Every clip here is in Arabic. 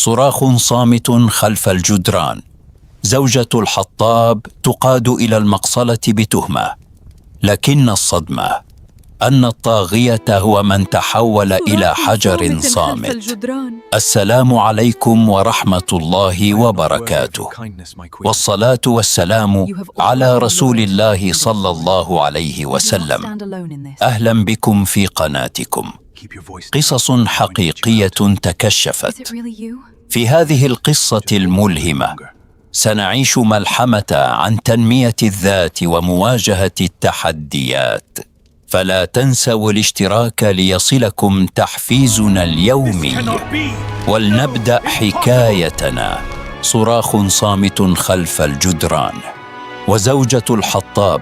صراخ صامت خلف الجدران. زوجة الحطاب تقاد إلى المقصلة بتهمة، لكن الصدمة أن الطاغية هو من تحول إلى حجر صامت. السلام عليكم ورحمة الله وبركاته، والصلاة والسلام على رسول الله صلى الله عليه وسلم. أهلا بكم في قناتكم قصص حقيقية تكشفت. في هذه القصة الملهمة سنعيش ملحمة عن تنمية الذات ومواجهة التحديات. فلا تنسوا الاشتراك ليصلكم تحفيزنا اليومي. ولنبدأ حكايتنا. صراخ صامت خلف الجدران. وزوجة الحطاب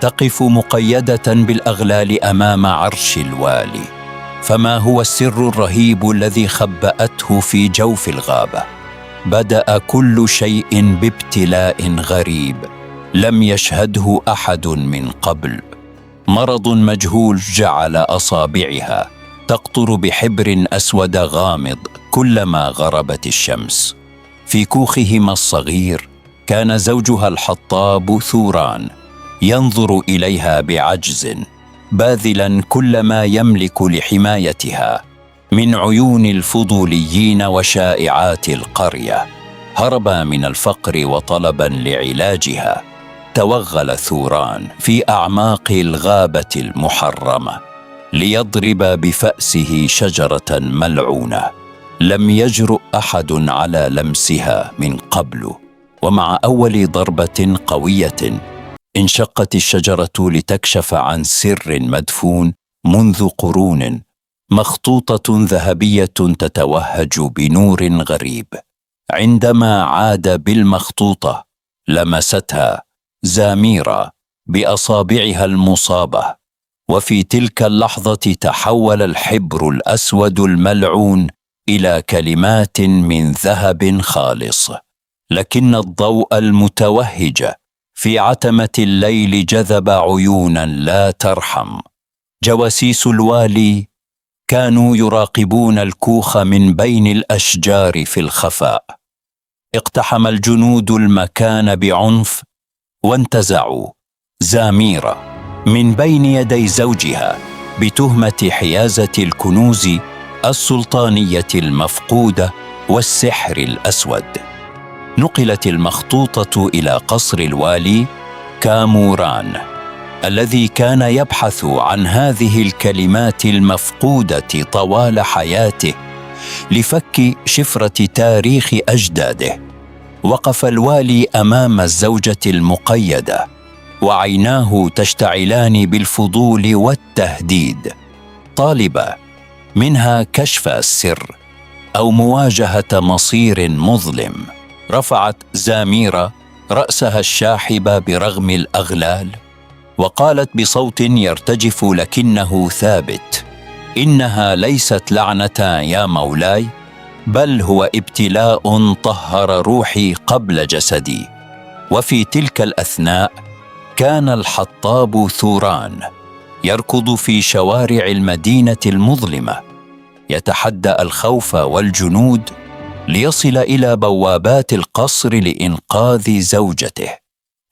تقف مقيدة بالأغلال أمام عرش الوالي. فما هو السر الرهيب الذي خبأته في جوف الغابة؟ بدأ كل شيء بابتلاء غريب لم يشهده أحد من قبل. مرض مجهول جعل أصابعها تقطر بحبر أسود غامض كلما غربت الشمس. في كوخهما الصغير كان زوجها الحطاب ثوران ينظر إليها بعجز، باذلا كل ما يملك لحمايتها من عيون الفضوليين وشائعات القرية. هربا من الفقر وطلبا لعلاجها توغل ثوران في أعماق الغابة المحرمة ليضرب بفأسه شجرة ملعونة لم يجرؤ أحد على لمسها من قبل. ومع أول ضربة قوية انشقت الشجرة لتكشف عن سر مدفون منذ قرون، مخطوطة ذهبية تتوهج بنور غريب. عندما عاد بالمخطوطة لمستها زاميرا بأصابعها المصابة، وفي تلك اللحظة تحول الحبر الأسود الملعون إلى كلمات من ذهب خالص. لكن الضوء المتوهج في عتمة الليل جذب عيونا لا ترحم. جواسيس الوالي كانوا يراقبون الكوخ من بين الأشجار في الخفاء. اقتحم الجنود المكان بعنف وانتزعوا زاميرا من بين يدي زوجها بتهمة حيازة الكنوز السلطانية المفقودة والسحر الأسود. نقلت المخطوطة إلى قصر الوالي كاموران الذي كان يبحث عن هذه الكلمات المفقودة طوال حياته لفك شفرة تاريخ أجداده. وقف الوالي أمام الزوجة المقيدة وعيناه تشتعلان بالفضول والتهديد، طالبا منها كشف السر أو مواجهة مصير مظلم. رفعت زاميرا رأسها الشاحب برغم الأغلال وقالت بصوت يرتجف لكنه ثابت: إنها ليست لعنة يا مولاي، بل هو ابتلاء طهر روحي قبل جسدي. وفي تلك الأثناء كان الحطاب ثوران يركض في شوارع المدينة المظلمة يتحدى الخوف والجنود ليصل إلى بوابات القصر لإنقاذ زوجته.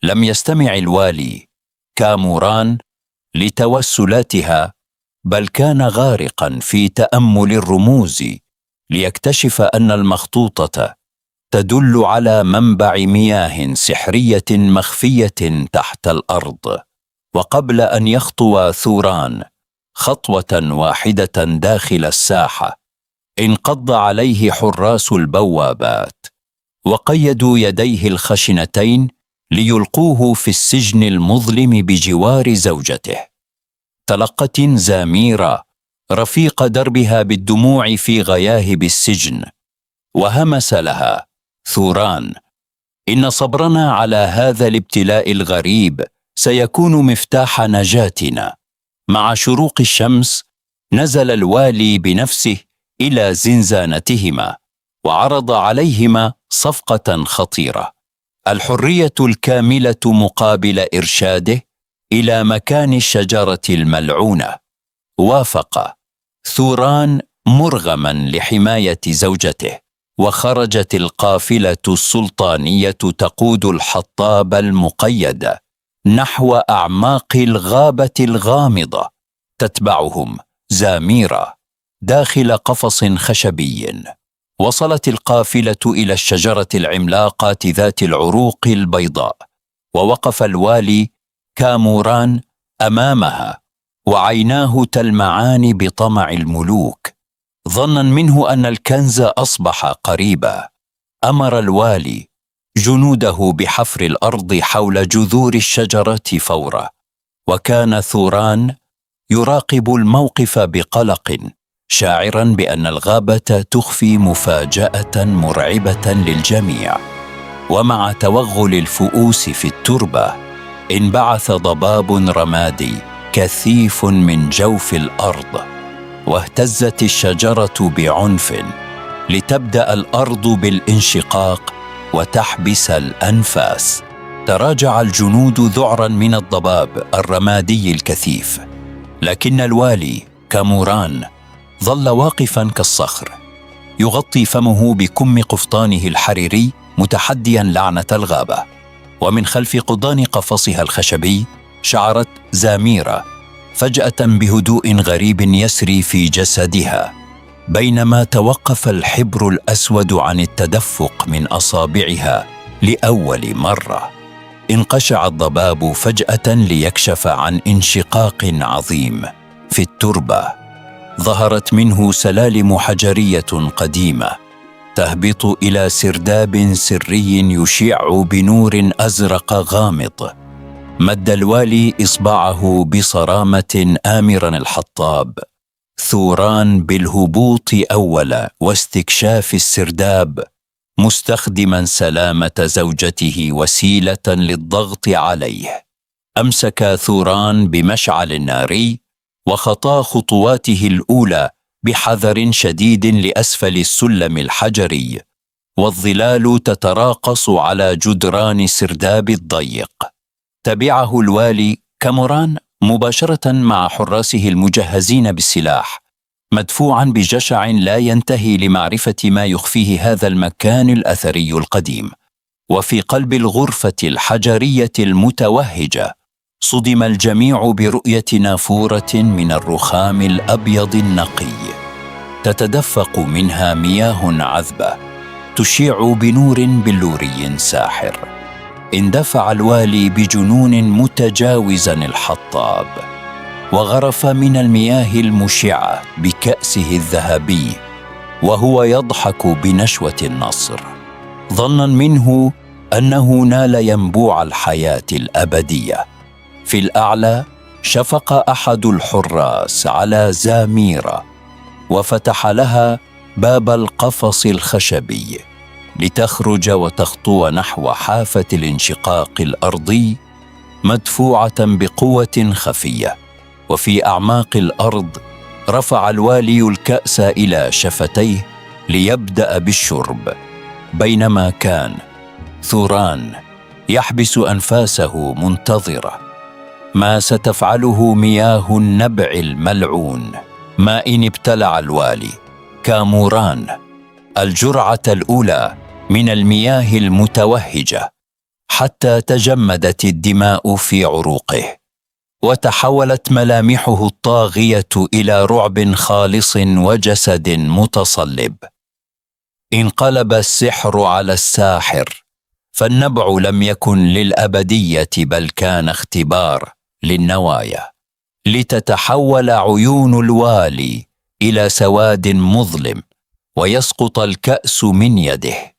لم يستمع الوالي كاموران لتوسلاتها، بل كان غارقا في تأمل الرموز ليكتشف أن المخطوطة تدل على منبع مياه سحرية مخفية تحت الأرض. وقبل أن يخطو ثوران خطوة واحدة داخل الساحة انقض عليه حراس البوابات وقيدوا يديه الخشنتين ليلقوه في السجن المظلم بجوار زوجته. تلقت زاميرا رفيق دربها بالدموع في غياهب السجن، وهمس لها ثوران: إن صبرنا على هذا الابتلاء الغريب سيكون مفتاح نجاتنا. مع شروق الشمس نزل الوالي بنفسه إلى زنزانتهما وعرض عليهما صفقة خطيرة: الحرية الكاملة مقابل إرشاده إلى مكان الشجرة الملعونة. وافق ثوران مرغما لحماية زوجته، وخرجت القافلة السلطانية تقود الحطاب المقيد نحو أعماق الغابة الغامضة، تتبعهم زاميرة داخل قفص خشبي. وصلت القافلة إلى الشجرة العملاقة ذات العروق البيضاء، ووقف الوالي كاموران أمامها وعيناه تلمعان بطمع الملوك. ظنا منه أن الكنز أصبح قريبا، أمر الوالي جنوده بحفر الأرض حول جذور الشجرة فورا. وكان ثوران يراقب الموقف بقلق، شاعرا بأن الغابة تخفي مفاجأة مرعبة للجميع. ومع توغل الفؤوس في التربة، انبعث ضباب رمادي كثيف من جوف الأرض، واهتزت الشجرة بعنف لتبدأ الأرض بالانشقاق وتحبس الأنفاس. تراجع الجنود ذعرا من الضباب الرمادي الكثيف، لكن الوالي كاموران ظل واقفا كالصخر، يغطي فمه بكم قفطانه الحريري متحديا لعنة الغابة. ومن خلف قضان قفصها الخشبي شعرت زاميرة فجأة بهدوء غريب يسري في جسدها، بينما توقف الحبر الأسود عن التدفق من أصابعها لأول مرة. انقشع الضباب فجأة ليكشف عن انشقاق عظيم في التربة، ظهرت منه سلالم حجرية قديمة تهبط إلى سرداب سري يشع بنور أزرق غامض. مد الوالي إصبعه بصرامة آمرا الحطاب ثوران بالهبوط أولا واستكشاف السرداب، مستخدما سلامة زوجته وسيلة للضغط عليه. أمسك ثوران بمشعل ناري وخطا خطواته الأولى بحذر شديد لأسفل السلم الحجري، والظلال تتراقص على جدران السرداب الضيق. تبعه الوالي كاموران مباشرة مع حراسه المجهزين بالسلاح، مدفوعا بجشع لا ينتهي لمعرفة ما يخفيه هذا المكان الأثري القديم. وفي قلب الغرفة الحجرية المتوهجة صدم الجميع برؤية نافورة من الرخام الأبيض النقي، تتدفق منها مياه عذبة تشيع بنور بلوري ساحر. اندفع الوالي بجنون متجاوزا الحطاب، وغرف من المياه المشعة بكأسه الذهبي وهو يضحك بنشوة النصر، ظنا منه أنه نال ينبوع الحياة الأبدية. في الأعلى شفق أحد الحراس على زاميرة وفتح لها باب القفص الخشبي لتخرج وتخطو نحو حافة الانشقاق الأرضي، مدفوعة بقوة خفية. وفي أعماق الأرض رفع الوالي الكأس إلى شفتيه ليبدأ بالشرب، بينما كان ثوران يحبس أنفاسه منتظرة ما ستفعله مياه النبع الملعون، ما إن ابتلع الوالي كاموران الجرعة الأولى من المياه المتوهجة حتى تجمدت الدماء في عروقه، وتحولت ملامحه الطاغية إلى رعب خالص وجسد متصلب. انقلب السحر على الساحر، فالنبع لم يكن للأبدية بل كان اختبار للنوايا، لتتحول عيون الوالي إلى سواد مظلم ويسقط الكأس من يده.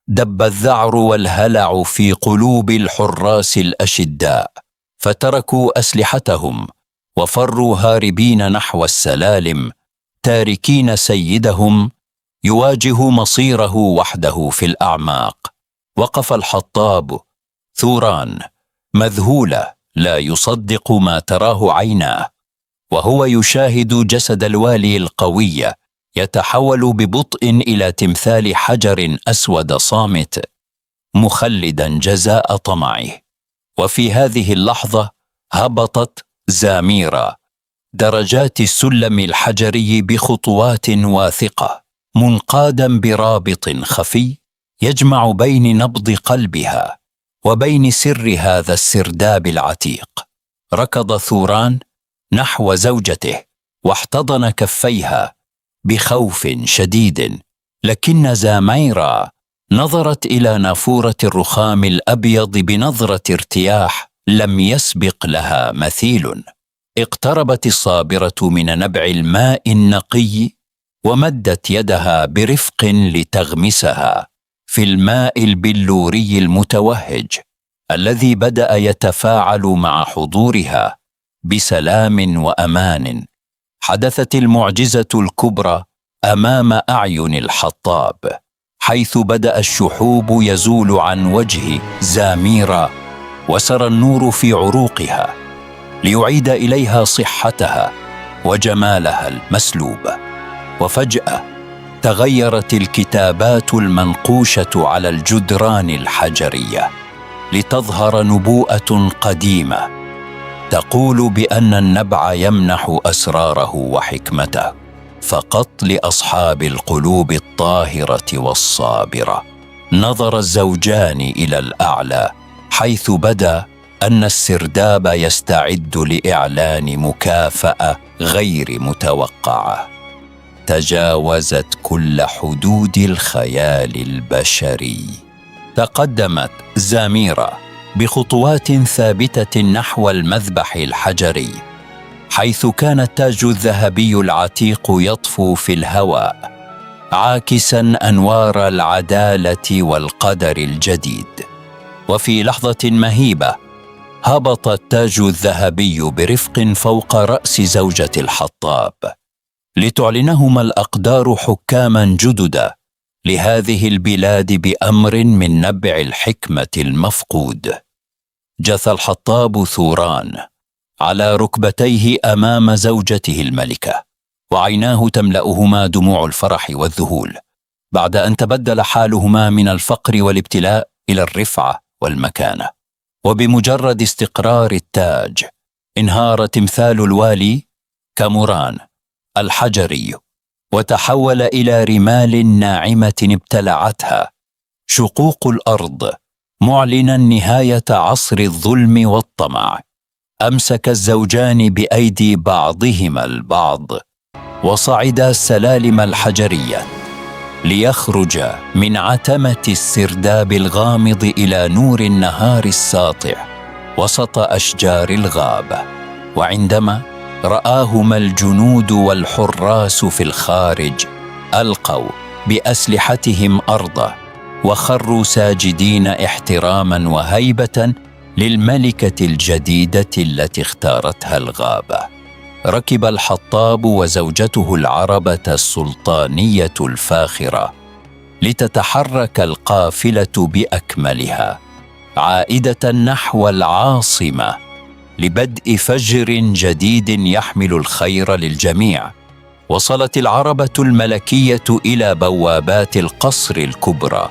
دب الذعر والهلع في قلوب الحراس الأشداء، فتركوا أسلحتهم وفروا هاربين نحو السلالم، تاركين سيدهم يواجه مصيره وحده في الأعماق. وقف الحطاب ثوران مذهولة لا يصدق ما تراه عيناه، وهو يشاهد جسد الوالي القوي يتحول ببطء إلى تمثال حجر أسود صامت، مخلدا جزاء طمعه. وفي هذه اللحظة هبطت زاميرة درجات السلم الحجري بخطوات واثقة، منقادا برابط خفي يجمع بين نبض قلبها وبين سر هذا السرداب العتيق. ركض ثوران نحو زوجته واحتضن كفيها بخوف شديد، لكن زاميرا نظرت إلى نافورة الرخام الأبيض بنظرة ارتياح لم يسبق لها مثيل. اقتربت الصابرة من نبع الماء النقي ومدت يدها برفق لتغمسها في الماء البلوري المتوهج الذي بدأ يتفاعل مع حضورها بسلام وأمان. حدثت المعجزة الكبرى أمام أعين الحطاب، حيث بدأ الشحوب يزول عن وجه زاميرا وسرى النور في عروقها ليعيد إليها صحتها وجمالها المسلوب. وفجأة تغيرت الكتابات المنقوشة على الجدران الحجرية لتظهر نبوءة قديمة تقول بأن النبع يمنح أسراره وحكمته فقط لأصحاب القلوب الطاهرة والصابرة. نظر الزوجان إلى الأعلى حيث بدا أن السرداب يستعد لإعلان مكافأة غير متوقعة تجاوزت كل حدود الخيال البشري. تقدمت زاميرا بخطوات ثابتة نحو المذبح الحجري، حيث كان التاج الذهبي العتيق يطفو في الهواء عاكساً أنوار العدالة والقدر الجديد. وفي لحظة مهيبة هبط التاج الذهبي برفق فوق رأس زوجة الحطاب لتعلنهما الأقدار حكاماً جددا لهذه البلاد بأمر من نبع الحكمة المفقود. جثى الحطاب ثوران على ركبتيه أمام زوجته الملكة، وعيناه تملأهما دموع الفرح والذهول بعد أن تبدل حالهما من الفقر والابتلاء إلى الرفعة والمكانة. وبمجرد استقرار التاج انهار تمثال الوالي كاموران الحجري وتحول إلى رمال ناعمة ابتلعتها شقوق الأرض، معلنا نهاية عصر الظلم والطمع. أمسك الزوجان بأيدي بعضهما البعض وصعدا السلالم الحجرية ليخرجا من عتمة السرداب الغامض إلى نور النهار الساطع وسط أشجار الغابة. وعندما رآهما الجنود والحراس في الخارج ألقوا بأسلحتهم أرضا وخروا ساجدين احتراما وهيبة للملكة الجديدة التي اختارتها الغابة. ركب الحطاب وزوجته العربة السلطانية الفاخرة لتتحرك القافلة بأكملها عائدة نحو العاصمة لبدء فجر جديد يحمل الخير للجميع. وصلت العربة الملكية إلى بوابات القصر الكبرى،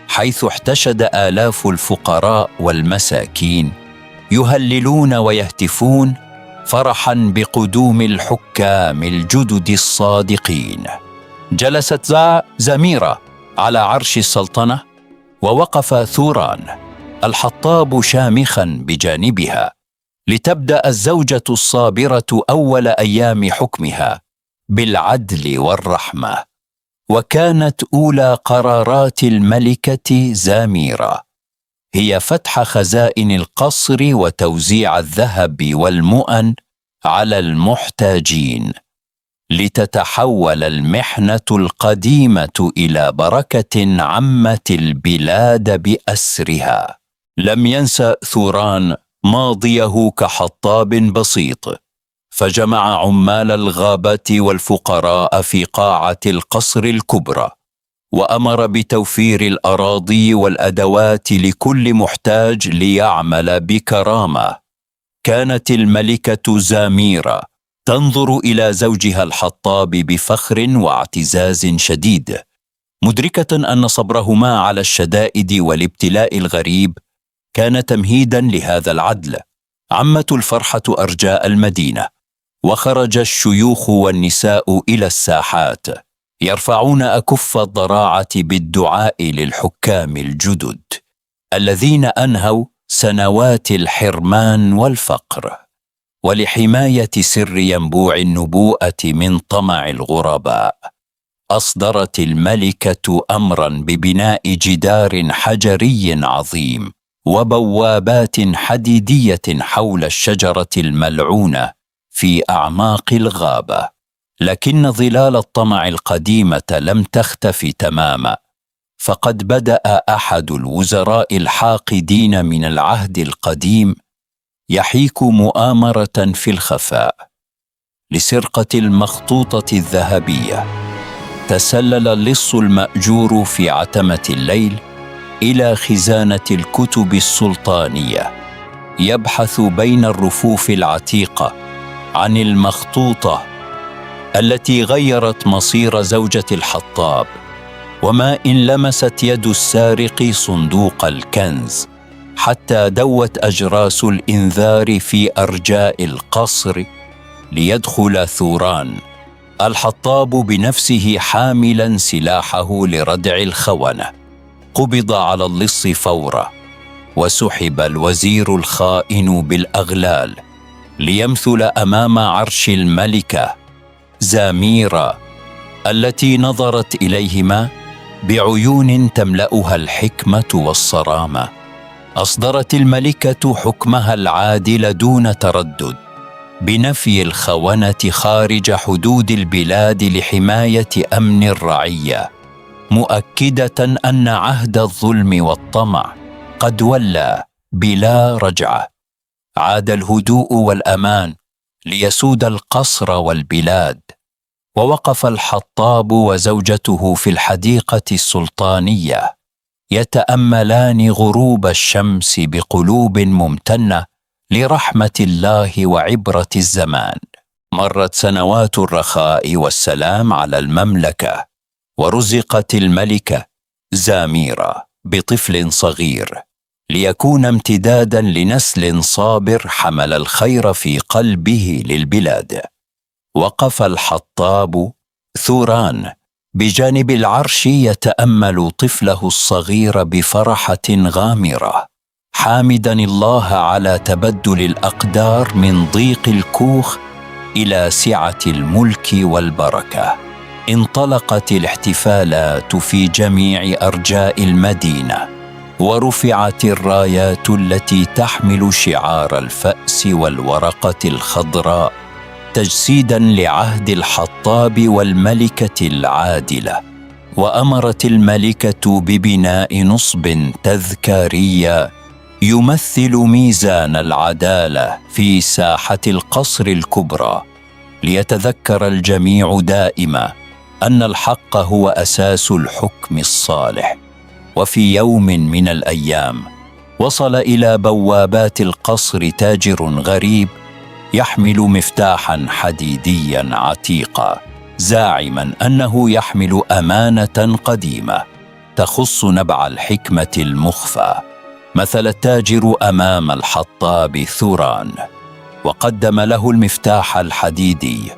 حيث احتشد آلاف الفقراء والمساكين يهللون ويهتفون فرحاً بقدوم الحكام الجدد الصادقين. جلست زاميرا على عرش السلطنة، ووقف ثوران الحطاب شامخاً بجانبها لتبدأ الزوجة الصابرة أول أيام حكمها بالعدل والرحمة. وكانت أولى قرارات الملكة زاميرا هي فتح خزائن القصر وتوزيع الذهب والمؤن على المحتاجين، لتتحول المحنة القديمة إلى بركة عمت البلاد بأسرها. لم ينسى ثوران ماضيه كحطاب بسيط، فجمع عمال الغابة والفقراء في قاعة القصر الكبرى، وأمر بتوفير الأراضي والأدوات لكل محتاج ليعمل بكرامة. كانت الملكة زاميرا تنظر إلى زوجها الحطاب بفخر واعتزاز شديد، مدركة أن صبرهما على الشدائد والابتلاء الغريب كان تمهيدا لهذا العدل. عمت الفرحة أرجاء المدينة، وخرج الشيوخ والنساء إلى الساحات يرفعون أكف الضراعة بالدعاء للحكام الجدد الذين أنهوا سنوات الحرمان والفقر، ولحماية سر ينبوع النبوءة من طمع الغرباء. أصدرت الملكة أمرا ببناء جدار حجري عظيم وبوابات حديدية حول الشجرة الملعونة في أعماق الغابة، لكن ظلال الطمع القديمة لم تختف تماما، فقد بدأ أحد الوزراء الحاقدين من العهد القديم يحيك مؤامرة في الخفاء لسرقة المخطوطة الذهبية. تسلل اللص المأجور في عتمة الليل إلى خزانة الكتب السلطانية، يبحث بين الرفوف العتيقة عن المخطوطة التي غيرت مصير زوجة الحطاب. وما إن لمست يد السارق صندوق الكنز حتى دوت أجراس الإنذار في أرجاء القصر ليدخل ثوران الحطاب بنفسه حاملا سلاحه لردع الخونة. قبض على اللص فورا، وسحب الوزير الخائن بالأغلال ليمثل أمام عرش الملكة زاميرا التي نظرت إليهما بعيون تملأها الحكمة والصرامة. أصدرت الملكة حكمها العادل دون تردد بنفي الخونة خارج حدود البلاد لحماية أمن الرعية، مؤكدة أن عهد الظلم والطمع قد ولى بلا رجعة. عاد الهدوء والأمان ليسود القصر والبلاد، ووقف الحطاب وزوجته في الحديقة السلطانية يتأملان غروب الشمس بقلوب ممتنة لرحمة الله وعبرة الزمان. مرت سنوات الرخاء والسلام على المملكة، ورزقت الملكة زاميرا بطفل صغير ليكون امتدادا لنسل صابر حمل الخير في قلبه للبلاد. وقف الحطاب ثوران بجانب العرش يتأمل طفله الصغير بفرحة غامرة، حامدا الله على تبدل الأقدار من ضيق الكوخ إلى سعة الملك والبركة. انطلقت الاحتفالات في جميع أرجاء المدينة، ورفعت الرايات التي تحمل شعار الفأس والورقة الخضراء تجسيدا لعهد الحطاب والملكة العادلة. وأمرت الملكة ببناء نصب تذكاري يمثل ميزان العدالة في ساحة القصر الكبرى، ليتذكر الجميع دائما أن الحق هو أساس الحكم الصالح. وفي يوم من الأيام وصل إلى بوابات القصر تاجر غريب يحمل مفتاحا حديديا عتيقا، زاعما أنه يحمل أمانة قديمة تخص نبع الحكمة المخفى. مثل التاجر أمام الحطاب ثوران، وقدم له المفتاح الحديدي،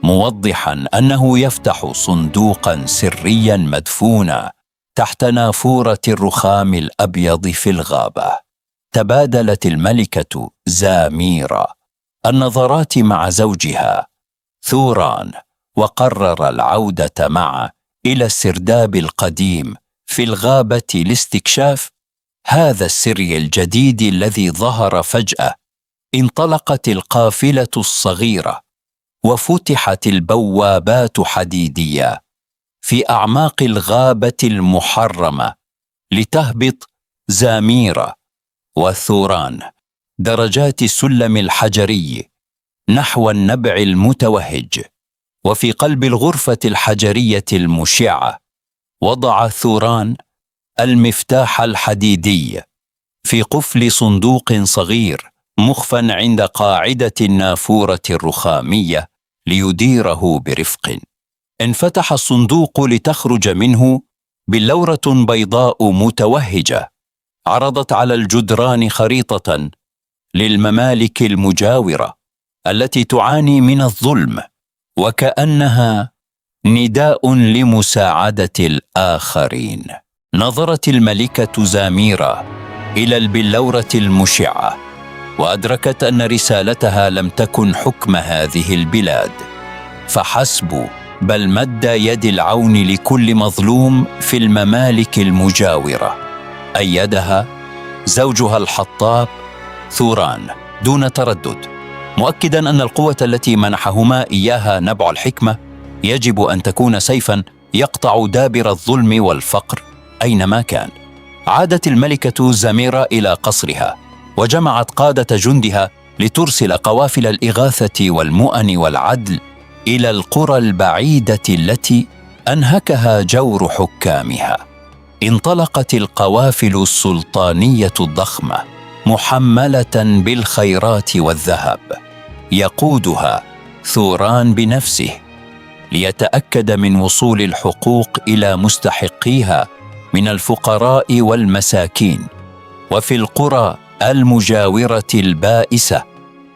موضحا أنه يفتح صندوقا سريا مدفونا تحت نافورة الرخام الأبيض في الغابة. تبادلت الملكة زاميرا النظرات مع زوجها ثوران، وقرر العودة معه إلى السرداب القديم في الغابة لاستكشاف هذا السر الجديد الذي ظهر فجأة. انطلقت القافلة الصغيرة، وفتحت البوابات حديدية في أعماق الغابة المحرمة لتهبط زاميرا وثوران درجات السلم الحجري نحو النبع المتوهج. وفي قلب الغرفة الحجرية المشعة وضع ثوران المفتاح الحديدي في قفل صندوق صغير مخفى عند قاعدة النافورة الرخامية ليديره برفق. انفتح الصندوق لتخرج منه بلورة بيضاء متوهجة عرضت على الجدران خريطة للممالك المجاورة التي تعاني من الظلم، وكأنها نداء لمساعدة الآخرين. نظرت الملكة زاميرا إلى البلورة المشعة، وأدركت أن رسالتها لم تكن حكم هذه البلاد فحسب، بل مد يد العون لكل مظلوم في الممالك المجاورة. أيدها زوجها الحطاب ثوران دون تردد، مؤكدا أن القوة التي منحهما إياها نبع الحكمة يجب أن تكون سيفا يقطع دابر الظلم والفقر أينما كان. عادت الملكة زاميرا إلى قصرها، وجمعت قادة جندها لترسل قوافل الإغاثة والمؤن والعدل إلى القرى البعيدة التي أنهكها جور حكامها. انطلقت القوافل السلطانية الضخمة محملة بالخيرات والذهب، يقودها ثوران بنفسه ليتأكد من وصول الحقوق إلى مستحقيها من الفقراء والمساكين. وفي القرى المجاورة البائسة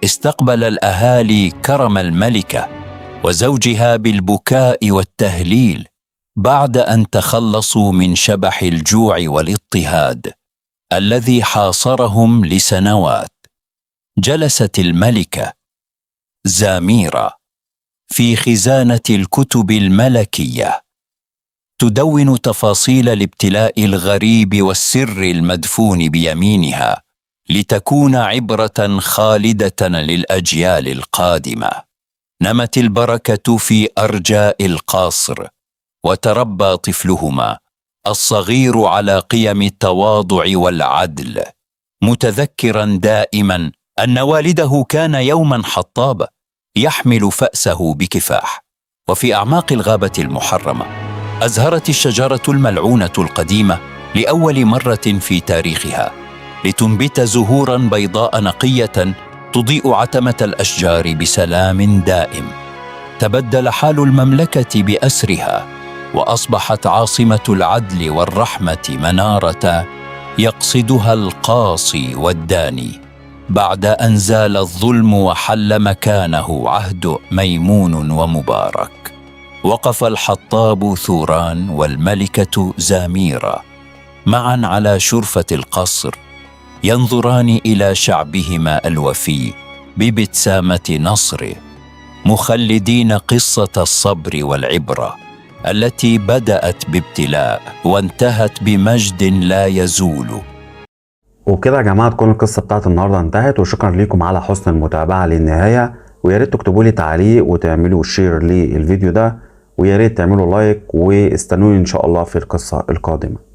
استقبل الأهالي كرم الملكة وزوجها بالبكاء والتهليل بعد أن تخلصوا من شبح الجوع والاضطهاد الذي حاصرهم لسنوات. جلست الملكة زاميرا في خزانة الكتب الملكية تدون تفاصيل الابتلاء الغريب والسر المدفون بيمينها، لتكون عبرة خالدة للأجيال القادمة. نمت البركة في أرجاء القصر، وتربى طفلهما الصغير على قيم التواضع والعدل، متذكرا دائما أن والده كان يوما حطابا يحمل فأسه بكفاح. وفي أعماق الغابة المحرمة أزهرت الشجرة الملعونة القديمة لأول مرة في تاريخها، لتنبت زهورا بيضاء نقية تضيء عتمة الأشجار بسلام دائم. تبدل حال المملكة بأسرها، وأصبحت عاصمة العدل والرحمة منارة يقصدها القاصي والداني، بعد أن زال الظلم وحل مكانه عهد ميمون ومبارك. وقف الحطاب ثوران والملكة زاميرا معا على شرفة القصر، ينظران إلى شعبهما الوفي بابتسامة نصره، مخلدين قصة الصبر والعبرة التي بدأت بابتلاء وانتهت بمجد لا يزول. وبكده يا جماعة تكون القصة بتاعت النهاردة انتهت، وشكرا لكم على حسن المتابعة للنهاية. ويا ريت تكتبوا لي تعليق وتعملوا شير للفيديو ده، ويا ريت تعملوا لايك، واستنوني ان شاء الله في القصة القادمة.